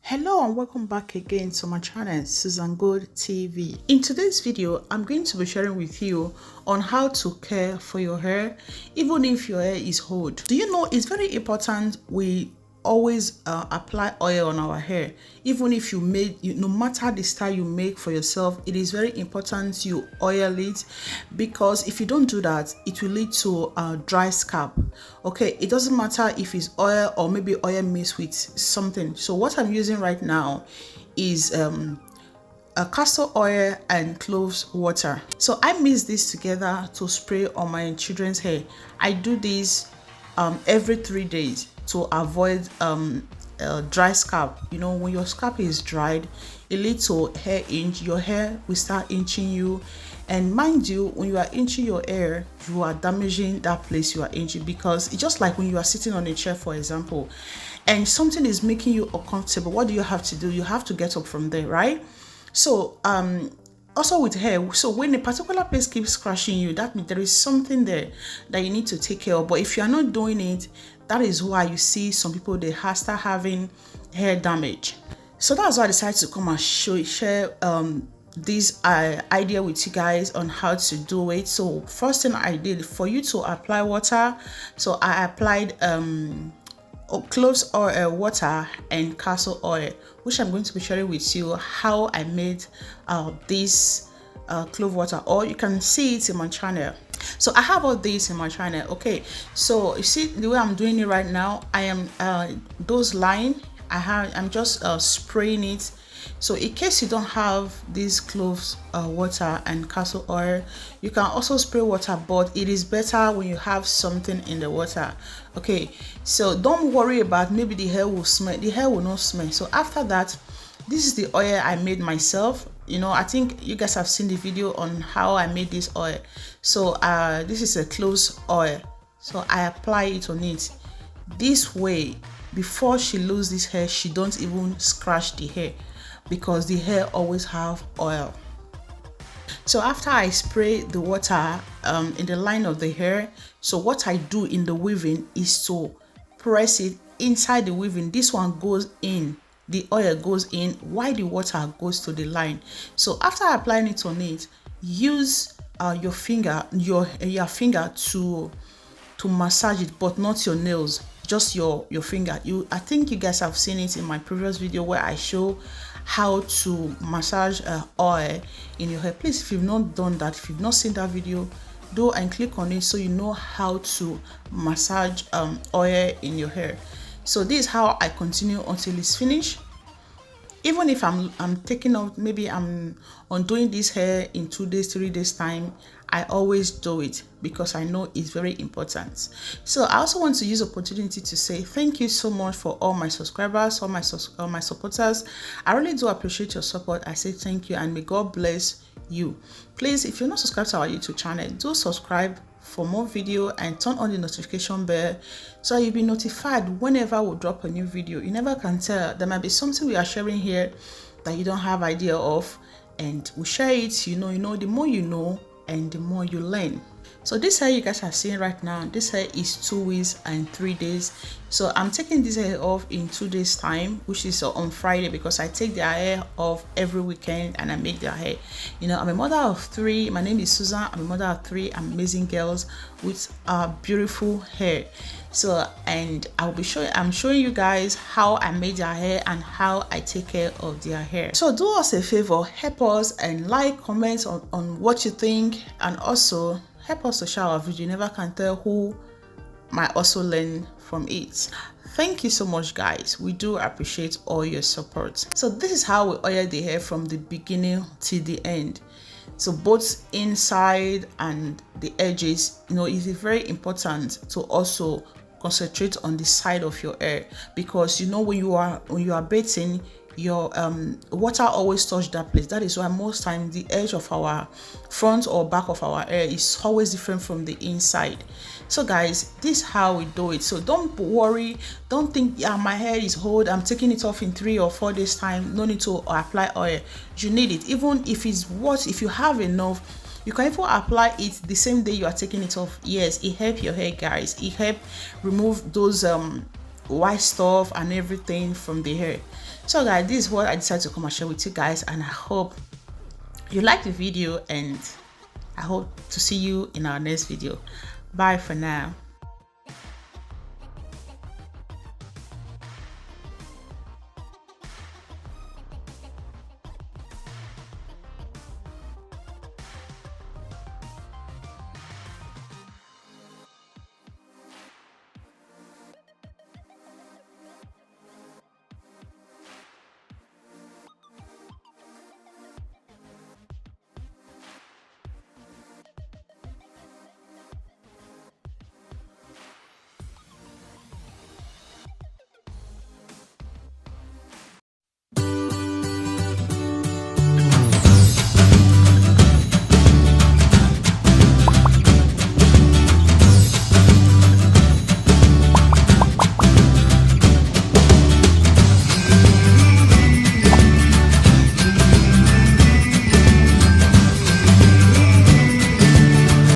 Hello and welcome back again to my channel Susan Gold TV. In today's video, I'm going to be sharing with you on how to care for your hair even if your hair is old. Do you know it's very important we always apply oil on our hair, even if you no matter the style you make for yourself. It is very important you oil it, because if you don't do that, it will lead to dry scalp. Okay, it doesn't matter if it's oil or maybe oil mixed with something. So what I'm using right now is a castor oil and cloves water. So I mix this together to spray on my children's hair. I do this every 3 days to avoid dry scalp. You know, when your scalp is dried, it leads to hair inch. Your hair will start inching you, and mind you, when you are inching your hair, you are damaging that place you are inching, because it's just like when you are sitting on a chair, for example, and something is making you uncomfortable. What do you have to do? You have to get up from there, right? So also with hair, so when a particular place keeps scratching you, that means there is something there that you need to take care of. But if you are not doing it, that is why you see some people, they start having hair damage. So that's why I decided to come and share this idea with you guys on how to do it. So first thing I did, for you to apply water, so I applied cloves oil, water and castor oil, which I'm going to be sharing with you how I made this clove water, or you can see it in my channel. So I have all these in my channel. Okay, so you see the way I'm doing it right now, I am those line I'm just spraying it. So in case you don't have these cloves water and castor oil, you can also spray water, but it is better when you have something in the water. Okay, so don't worry about maybe the hair will smell. The hair will not smell. So after that, this is the oil I made myself. You know, I think you guys have seen the video on how I made this oil. So this is a cloves oil, so I apply it on it this way. Before she loses this hair, she don't even scratch the hair, because the hair always have oil. So after I spray the water in the line of the hair, so what I do in the weaving is to press it inside the weaving. This one goes in, the oil goes in while the water goes to the line. So after applying it on it, use your finger to massage it, but not your nails, just your finger. I think you guys have seen it in my previous video where I show how to massage oil in your hair. Please, if you've not done that, if you've not seen that video, do and click on it so you know how to massage oil in your hair. So this is how I continue until it's finished. Even if I'm taking out, maybe I'm undoing this hair in 2 days, 3 days time, I always do it because I know it's very important. So I also want to use the opportunity to say thank you so much for all my subscribers, all my supporters. I really do appreciate your support. I say thank you, and may God bless you. Please, if you're not subscribed to our YouTube channel, do subscribe for more video and turn on the notification bell so you'll be notified whenever we drop a new video. You never can tell, there might be something we are sharing here that you don't have idea of, and we share it. You know, the more you know and the more you learn. So this hair you guys are seeing right now, this hair is 2 weeks and 3 days. So I'm taking this hair off in 2 days time, which is on Friday, because I take their hair off every weekend and I make their hair. You know, I'm a mother of 3. My name is Susan. I'm a mother of 3 amazing girls with beautiful hair. So, and I'm showing you guys how I made their hair and how I take care of their hair. So do us a favor, help us and like, comment on what you think, and also help us to share our video. You never can tell who might also learn from it. Thank you so much, guys. We do appreciate all your support. So this is how we oil the hair from the beginning to the end. So both inside and the edges, you know, it is very important to also concentrate on the side of your hair, because you know when you are bathing, your water always touch that place. That is why most times the edge of our front or back of our hair is always different from the inside. So guys, this is how we do it. So don't worry, don't think, yeah, my hair is old, I'm taking it off in 3 or 4 days time. No need to apply oil. You need it. Even if if you have enough, you can even apply it the same day you are taking it off. Yes, it helps your hair, guys. It helps remove those white stuff and everything from the hair. So guys, this is what I decided to come and share with you guys, and I hope you like the video, and I hope to see you in our next video. Bye for now.